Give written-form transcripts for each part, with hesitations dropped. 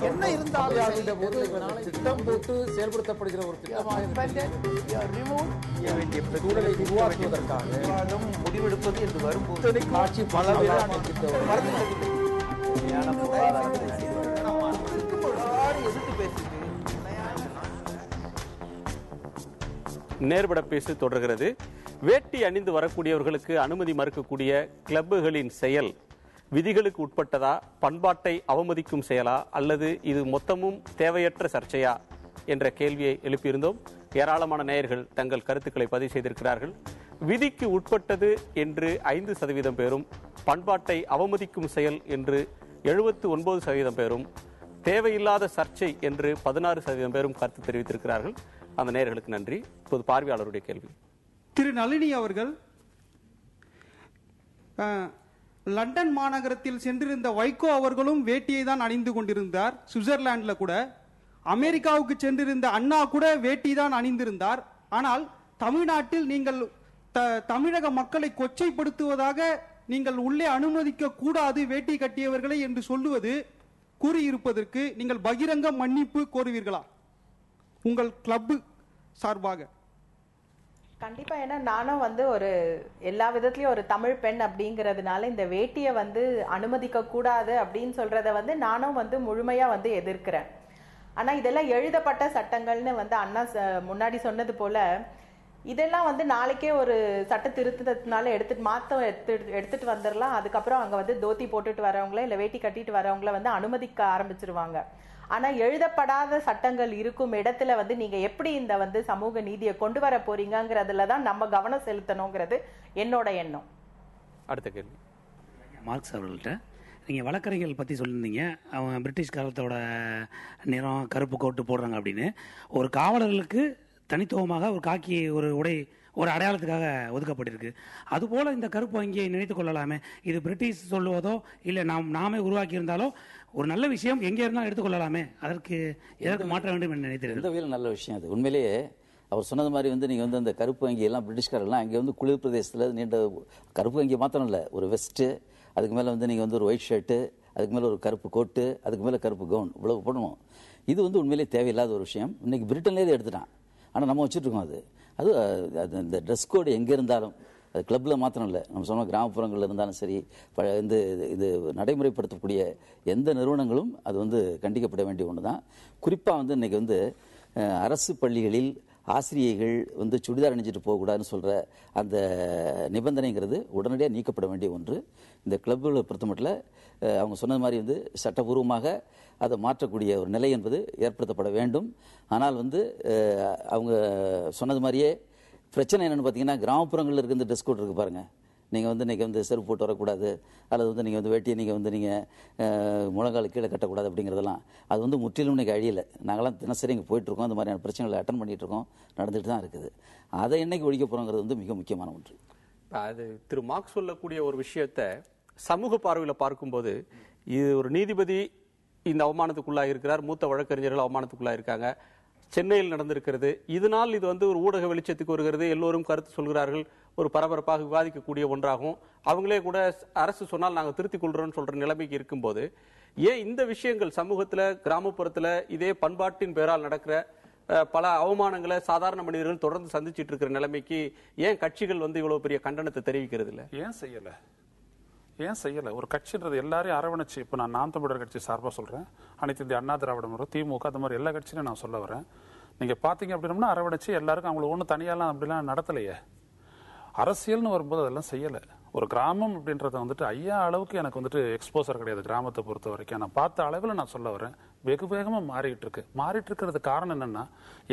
என்ன இருந்தாலும் திட்டம் போட்டு செயல்படுத்தப்படுகிற ஒரு திட்டமாக முடிவெடுப்பது என்று வரும்போது காட்சி பல எதிர்த்து பேசிட்டு நேர்பட பேசு தொடர்கிறது. வேட்டி அணிந்து வரக்கூடியவர்களுக்கு அனுமதி மறுக்கக்கூடிய கிளப்புகளின் செயல் விதிகளுக்கு உட்பட்டதா, பண்பாட்டை அவமதிக்கும் செயலா, அல்லது இது மொத்தமும் தேவையற்ற சர்ச்சையா என்ற கேள்வியை எழுப்பியிருந்தோம். ஏராளமான நேயர்கள் தங்கள் கருத்துக்களை பதிவு செய்திருக்கிறார்கள். விதிக்கு உட்பட்டது என்று 5% பேரும், பண்பாட்டை அவமதிக்கும் செயல் என்று 79% பேரும், தேவையில்லாத சர்ச்சை என்று 16% பேரும் கருத்து தெரிவித்திருக்கிறார்கள். அந்த நேயர்களுக்கு நன்றி. இப்போது பார்வையாளருடைய கேள்வி. திரு நளினி அவர்கள் லண்டன் மாநகரத்தில் சென்றிருந்த வைகோ அவர்களும் வேட்டியை தான் அணிந்து கொண்டிருந்தார். சுவிட்சர்லாண்டில் கூட அமெரிக்காவுக்கு சென்றிருந்த அண்ணா கூட வேட்டி தான் அணிந்திருந்தார். ஆனால் தமிழ்நாட்டில் நீங்கள் தமிழக மக்களை கொச்சைப்படுத்துவதாக நீங்கள் உள்ளே அனுமதிக்க கூடாது வேட்டி கட்டியவர்களை என்று சொல்லுவது கூறியிருப்பதற்கு நீங்கள் பகிரங்க மன்னிப்பு கோருவீர்களா உங்கள் கிளப் சார்பாக? கண்டிப்பா. ஏன்னா நானும் ஒரு எல்லா விதத்திலயும் ஒரு தமிழ் பெண் அப்படிங்கறதுனால இந்த வேட்டியை அனுமதிக்க கூடாது அப்படின்னு சொல்றத நானும் முழுமையா எதிர்க்கிறேன். ஆனா இதெல்லாம் எழுதப்பட்ட சட்டங்கள்னு அண்ணா முன்னாடி சொன்னது போல இதெல்லாம் நாளைக்கே ஒரு சட்ட திருத்தத்தினால எடுத்துட்டு வந்துடலாம். அதுக்கப்புறம் அங்க தோத்தி போட்டுட்டு வரவங்கள இல்ல வேட்டி கட்டிட்டு வரவங்கள அனுமதிக்க ஆரம்பிச்சிருவாங்க. ஆனா எழுதப்படாத சட்டங்கள் இருக்கும் இடத்துல நீங்க எப்படி இந்த சமூக நீதியை கொண்டு வர போறீங்கிறதுலதான் நம்ம கவனம் செலுத்தணுங்கிறது என்னோட எண்ணம். அடுத்த கேள்வி மார்க்ஸ் அவர்கள்ட்ட. நீங்கள் வழக்கறிஞர்கள் பற்றி சொல்லியிருந்தீங்க, அவங்க பிரிட்டிஷ் காலத்தோட நிறம் கருப்பு கோட்டு போடுறாங்க அப்படின்னு. ஒரு காவலர்களுக்கு தனித்துவமாக ஒரு காக்கி ஒரு உடை ஒரு அடையாளத்துக்காக ஒதுக்கப்பட்டிருக்கு. அதுபோல் இந்த கருப்பு அங்கியை நினைத்துக் கொள்ளலாமே. இது பிரிட்டிஷ் சொல்லுவதோ இல்லை நாமே உருவாக்கி இருந்தாலோ ஒரு நல்ல விஷயம் எங்கே இருந்தாலும் எடுத்துக்கொள்ளலாமே. அதற்கு எதற்கு மாற்ற வேண்டும் என்று நினைக்கிறேன். இந்த வகையில் நல்ல விஷயம் அது. உண்மையிலேயே அவர் சொன்னது மாதிரி நீங்கள் அந்த கருப்பு அங்கி எல்லாம் பிரிட்டிஷ்காரெல்லாம் அங்கே குளிர் பிரதேசத்தில் நீண்ட கருப்பு அங்கி மாத்திரம் இல்லை, ஒரு வெஸ்ட்டு, அதுக்கு மேலே நீங்கள் ஒரு ஒயிட் ஷர்ட்டு, அதுக்கு மேலே ஒரு கருப்பு கோட்டு, அதுக்கு மேலே கருப்பு கவுன், இவ்வளவு போடணும். இது உண்மையிலேயே தேவையில்லாத ஒரு விஷயம். இன்னைக்கு பிரிட்டன்லேயே எடுத்துட்டான். ஆனால் நம்ம வச்சுட்ருக்கோம். அது இந்த ட்ரெஸ் கோடு எங்கே இருந்தாலும், அது கிளப்பில் மாத்திரம் இல்லை, நம்ம சொன்ன கிராமப்புறங்களில் இருந்தாலும் சரி, இது நடைமுறைப்படுத்தக்கூடிய எந்த நிறுவனங்களும் அது கண்டிக்கப்பட வேண்டிய ஒன்று தான். குறிப்பாக இன்னைக்கு அரசு பள்ளிகளில் ஆசிரியைகள் சுடிதார் அணிஞ்சிட்டு போகக்கூடாதுன்னு சொல்கிற அந்த நிபந்தனைங்கிறது உடனடியாக நீக்கப்பட வேண்டிய ஒன்று. இந்த கிளப்புகளை பொறுத்த மட்டும் அவங்க சொன்னது மாதிரி சட்டபூர்வமாக அதை மாற்றக்கூடிய ஒரு நிலை என்பது ஏற்படுத்தப்பட வேண்டும். ஆனால் அவங்க சொன்னது மாதிரியே பிரச்சனை என்னென்னு பார்த்தீங்கன்னா, கிராமப்புறங்களில் இருக்க இந்த ட்ரெஸ் கோட் இருக்குது பாருங்கள். நீங்கள் இன்றைக்கி செருப்பு போட்டு வரக்கூடாது, அல்லது நீங்கள் வேட்டியை நீங்கள் முழங்கால கீழே கட்டக்கூடாது அப்படிங்கிறதெல்லாம் அது முற்றிலும் இன்றைக்கி அழியலை. நாங்களாம் தினசரி இங்கே போயிட்டுருக்கோம், அந்த மாதிரியான பிரச்சனைகளை அட்டன் பண்ணிகிட்டு இருக்கோம், நடந்துட்டு தான் இருக்குது. அதை என்னைக்கு ஒழிக்க போகிறோங்கிறது மிக முக்கியமான ஒன்று. அது திரு மார்க்ஸ் சொல்லக்கூடிய ஒரு விஷயத்தை சமூக பார்வையில் பார்க்கும்போது, இது ஒரு நீதிபதி இந்த அவமானத்துக்குள்ளாக இருக்கிறார், மூத்த வழக்கறிஞர்கள் அவமானத்துக்குள்ளாக இருக்காங்க, சென்னையில் நடந்திருக்கிறது. இதனால் இது ஒரு ஊடக வெளிச்சத்துக்கு வருகிறது, எல்லோரும் கருத்து சொல்கிறார்கள், ஒரு பரபரப்பாக விவாதிக்கக்கூடிய ஒன்றாகும். அவங்களே கூட அரசு சொன்னால் நாங்கள் திருத்திக் கொள்றோம்னு சொல்ற நிலைமைக்கு இருக்கும்போது, ஏன் இந்த விஷயங்கள் சமூகத்தில் கிராமப்புறத்தில் இதே பண்பாட்டின் பேரால் நடக்கிற பல அவமானங்களை சாதாரண மனிதர்கள் தொடர்ந்து சந்திச்சுட்டு இருக்கிற நிலைமைக்கு ஏன் கட்சிகள் இவ்வளவு பெரிய கண்டனத்தை தெரிவிக்கிறது இல்லை? ஏன் செய்யலை? ஒரு கட்சின்றது எல்லாரையும் அரவணைச்சு, இப்போ நான் தமிழர் கட்சி சார்பாக சொல்கிறேன், அனைத்து இந்திய அண்ணா திராவிட முறை, திமுக, அந்த மாதிரி எல்லா கட்சியிலும் நான் சொல்ல வரேன். நீங்கள் பார்த்தீங்க அப்படின்னா அரவணைச்சு எல்லாருக்கும் அவங்கள ஒன்றும் தனியாலாம் அப்படிலாம் நடத்தலையே. அரசியல்னு வரும்போது அதெல்லாம் செய்யலை. ஒரு கிராமம் அப்படின்றத ஐயா அளவுக்கு எனக்கு எக்ஸ்போசர் கிடையாது கிராமத்தை பொறுத்த வரைக்கும். நான் பார்த்த அளவில் நான் சொல்ல வரேன், வெகு வேகமாக மாறிட்டு இருக்கிறது காரணம் என்னன்னா,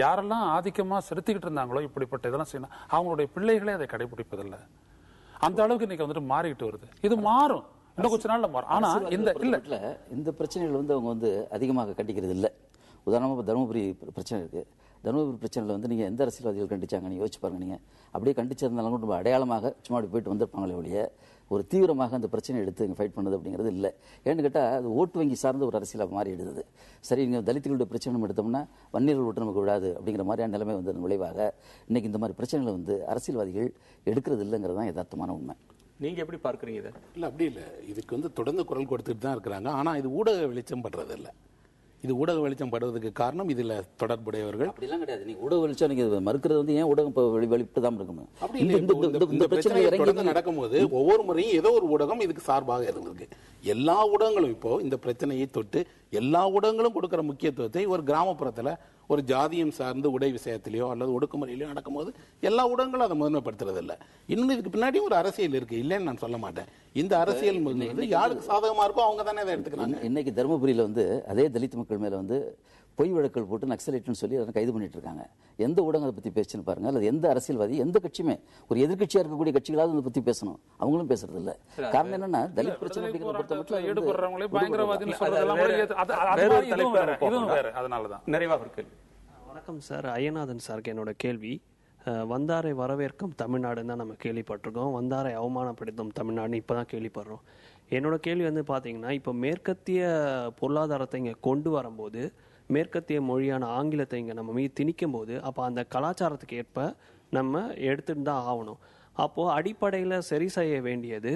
யாரெல்லாம் ஆதிக்கமாக செலுத்திக்கிட்டு இருந்தாங்களோ இப்படிப்பட்ட இதெல்லாம் செய்யணும், அவங்களுடைய பிள்ளைகளே அதை கடைபிடிப்பதில்லை. அந்த அளவுக்கு இன்னைக்கு மாறிக்கிட்டு வருது. இது மாறும், இன்னும் கொஞ்ச நாள்ல மாறும். ஆனா இந்த பிரச்சனைகள் அவங்க அதிகமாக கண்டிக்கிறது இல்லை. உதாரணமாக தருமபுரி பிரச்சனை இருக்கு. தருமபுரி பிரச்சனையில் நீங்கள் எந்த அரசியல்வாதிகள் கண்டிச்சாங்க யோசிச்சு பாருங்க. நீங்கள் அப்படியே கண்டிச்சிருந்தாலும் கூட அடையாளமாக சும்மா அப்படி போயிட்டு வந்திருப்பாங்களே ஒழிய ஒரு தீவிரமாக அந்த பிரச்சனையை எடுத்து இங்கே ஃபைட் பண்ணது அப்படிங்கிறது இல்லை. ஏன்னு கேட்டால் அது ஓட்டு வங்கி சார்ந்த ஒரு அரசியலாக மாறி எடுத்தது. சரி, நீங்கள் தலித்துகளுடைய பிரச்சனை எடுத்தோம்னா வன்னியர்கள் ஓட்டு நமக்கு விடாது அப்படிங்கிற மாதிரியான நிலைமை விளைவாக இன்னைக்கு இந்த மாதிரி பிரச்சனைகளை அரசியல்வாதிகள் எடுக்கிறது இல்லைங்கிறது தான் யதார்த்தமான உண்மை. நீங்க எப்படி பார்க்குறீங்க? இல்லை, அப்படி இல்லை. இதுக்கு தொடர்ந்து குரல் கொடுத்துட்டு தான் இருக்கிறாங்க. ஆனால் இது ஊடக வெளிச்சம் படுறது இல்லை. இது ஊடக வெளிச்சம் படுவதற்கு காரணம் இதில் தொடர்புடையவர்கள். அப்படிலாம் கிடையாது. நீங்க ஊடக வெளிச்சம் நீங்க மறுக்கிறது வந்து ஏன் ஊடகம் இப்போ வெளிப்பட்டு தான் இருக்கணும். அப்படி இல்லை. இந்த பிரச்சனை தொடர்ந்து நடக்கும்போது ஒவ்வொரு முறையும் ஏதோ ஒரு ஊடகம் இதுக்கு சார்பாக இருந்திருக்கு. எல்லா ஊடகங்களும் இப்போ இந்த பிரச்சனையை தொட்டு எல்லா ஊடகங்களும் கொடுக்கிற முக்கியத்துவத்தை ஒரு கிராமப்புறத்தில் ஒரு ஜாதியம் சார்ந்து உடை விஷயத்திலேயோ அல்லது ஒடுக்குமுறையிலையோ நடக்கும்போது எல்லா ஊடகங்களும் அதை முதன்மைப்படுத்துறது இல்லை. இன்னும் இதுக்கு பின்னாடியும் ஒரு அரசியல் இருக்கு, இல்லைன்னு நான் சொல்ல மாட்டேன். இந்த அரசியல் யாருக்கு சாதகமா இருக்கோ அவங்க தானே அதை எடுத்துக்கிறாங்க. இன்னைக்கு தருமபுரியில வந்து அதே தலித் மக்கள் மேல வந்து பொய் வழக்குகள் போட்டு நக்சலைட்னு சொல்லி அதை கைது பண்ணிட்டு இருக்காங்க. எந்த ஊடகம் அதை பத்தி பேசுன்னு பாருங்க, அல்லது எந்த அரசியல்வாதி எந்த கட்சியுமே ஒரு எதிர்கட்சியா இருக்கக்கூடிய கட்சிகளாவது அதை பத்தி பேசணும். அவங்களும் பேசுறது இல்ல. காரணம் என்னன்னா தலித் பிரச்சனை அப்படிங்கிற பொறுத்த மட்டும் நிறைவாக இருக்கு. வணக்கம் சார், ஐயநாதன் சாருக்கு என்னோட கேள்வி. வந்தாரை வரவேற்கும் தமிழ்நாடுன்னு தான் நம்ம கேள்விப்பட்டிருக்கோம், வந்தாரை அவமானப்படுத்தும் தமிழ்நாடுன்னு இப்போ தான் கேள்விப்படுறோம். என்னோட கேள்வி வந்து பார்த்தீங்கன்னா, இப்போ மேற்கத்திய பொருளாதாரத்தை இங்கே கொண்டு வரும்போது, மேற்கத்திய மொழியான ஆங்கிலத்தை இங்கே நம்ம மீது திணிக்கும் போது, அப்போ அந்த கலாச்சாரத்துக்கு ஏற்ப நம்ம எடுத்துட்டு தான் ஆகணும். அப்போது அடிப்படையில் சரி செய்ய வேண்டியது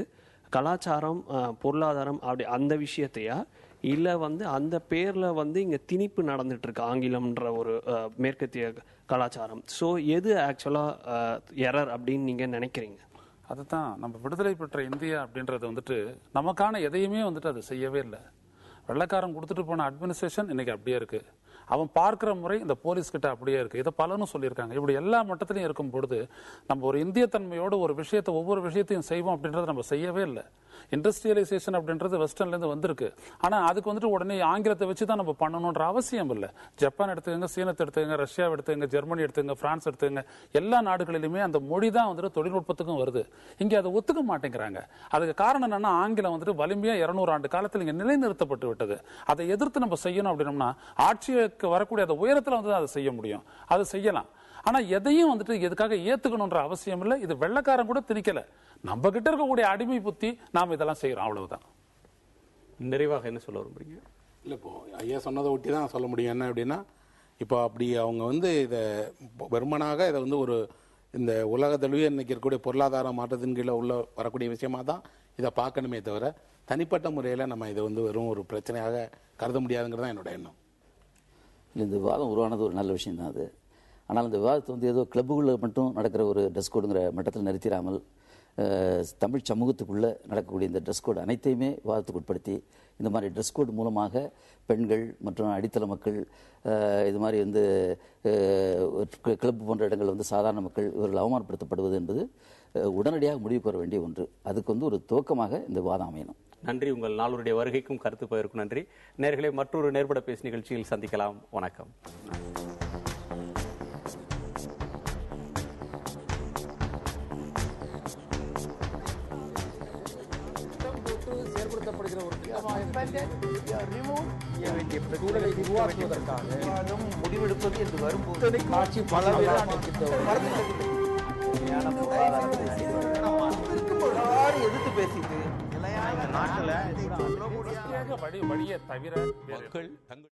கலாச்சாரம், பொருளாதாரம் அப்படி அந்த விஷயத்தையா, இல்லை வந்து அந்த பேரில் வந்து இங்கே திணிப்பு நடந்துட்டு இருக்கு ஆங்கிலம்ன்ற ஒரு மேற்கத்திய கலாச்சாரம். ஸோ எது ஆக்சுவலாக எரர் அப்படின்னு நீங்கள் நினைக்கிறீங்க? அதுதான் நம்ம விடுதலை பெற்ற இந்தியா அப்படின்றது வந்துட்டு நமக்கான எதையுமே வந்துட்டு அது செய்யவே இல்லை. வெள்ளைக்காரன் கொடுத்துட்டு போன அட்மினிஸ்ட்ரேஷன் இன்னைக்கு அப்படியே இருக்கு. அவன் பார்க்கிற முறை இந்த போலீஸ் கிட்ட அப்படியே இருக்கு. இதை பலனும் சொல்லியிருக்காங்க. இப்படி எல்லா மட்டத்திலையும் இருக்கும் பொழுது நம்ம ஒரு இந்திய தன்மையோட ஒரு விஷயத்தை ஒவ்வொரு விஷயத்தையும் செய்வோம் அப்படின்றத நம்ம செய்யவே இல்லை. இண்டஸ்ட்ரியலைசேஷன் அப்படின்றது வெஸ்டர்ன்ல இருந்து வந்திருக்கு. ஆனா அதுக்கு வந்துட்டு உடனே ஆங்கிலத்தை வச்சு தான் நம்ம பண்ணணும்ன்ற அவசியம் இல்லை. ஜப்பான் எடுத்துக்கங்க, சீனத்தை எடுத்துக்கங்க, ரஷ்யா எடுத்துக்கங்க, ஜெர்மனி எடுத்துக்கங்க, பிரான்ஸ் எடுத்துக்கங்க, எல்லா நாடுகளிலுமே அந்த மொழி தான் வந்துட்டு தொழில்நுட்பத்துக்கும் வருது. இங்க அதை ஒத்துக்க மாட்டேங்கிறாங்க. அதுக்கு காரணம் என்னன்னா, ஆங்கிலம் வந்துட்டு வலிமையா 200 ஆண்டு காலத்தில் இங்க நிலைநிறுத்தப்பட்டு விட்டது. அதை எதிர்த்து நம்ம செய்யணும் அப்படின்னோம்னா ஆட்சிக்கு வரக்கூடிய அந்த உயரத்துல வந்து அதை செய்ய முடியும், அது செய்யலாம். ஆனா எதையும் வந்துட்டு எதுக்காக ஏத்துக்கணும்ன்ற அவசியம் இல்லை. இது வெள்ளைக்காரன் கூட திணிக்கல, நம்ம கிட்ட இருக்கக்கூடிய அடிமை புத்தி நாம இதெல்லாம் செய்யறோம், அவ்வளவுதான். நிறைவாக என்ன சொல்ல விரும்புறீங்க? இல்லை, இப்போ ஐயா சொன்னதை ஒட்டி தான் சொல்ல முடியும். என்ன அப்படின்னா, இப்போ அப்படி அவங்க வந்து இதை வெறுமனாக இதை வந்து ஒரு இந்த உலக தழுவிய இன்னைக்கு இருக்கக்கூடிய பொருளாதார மாற்றத்தின் கீழே உள்ள வரக்கூடிய விஷயமா தான் இதை பார்க்கணுமே தவிர, தனிப்பட்ட முறையில் நம்ம இதை வந்து வெறும் ஒரு பிரச்சனையாக கருத முடியாதுங்கிறது தான் என்னோட எண்ணம். இல்லை, இந்த விவாதம் உருவானது ஒரு நல்ல விஷயம் தான் அது. ஆனால் இந்த விவாதத்தை வந்து ஏதோ கிளப்புகளில் மட்டும் நடக்கிற ஒரு ட்ரெஸ் கோடுங்கிற மட்டத்தில் நிறுத்திடாமல் தமிழ் சமூகத்துக்குள்ளே நடக்கக்கூடிய இந்த ட்ரெஸ் கோடு அனைத்தையுமே விவாதத்துக்கு உட்படுத்தி இந்த மாதிரி ட்ரெஸ் கோடு மூலமாக பெண்கள் மற்றும் அடித்தள மக்கள், இது மாதிரி வந்து கிளப்பு போன்ற இடங்கள் வந்து சாதாரண மக்கள் இவர்கள் அவமானப்படுத்தப்படுவது என்பது உடனடியாக முடிவுக்கு வர வேண்டிய ஒன்று. அதுக்கு வந்து ஒரு துவக்கமாக இந்த விவாதம் அமையணும். நன்றி. உங்கள் நாளுடைய வருகைக்கும் கருத்து பகிர்வுக்கும் நன்றி. நேயர்களே, மற்றொரு நேர்பட பேசு நிகழ்ச்சியில் சந்திக்கலாம். வணக்கம். செயல்படுத்தப்படுகிற ஒரு சூழலை உருவாக்குவதற்காக முடிவெடுப்பது என்று வரும்போது ஆட்சி பல எதிர்த்து பேசிட்டு வழியை தவிர மக்கள்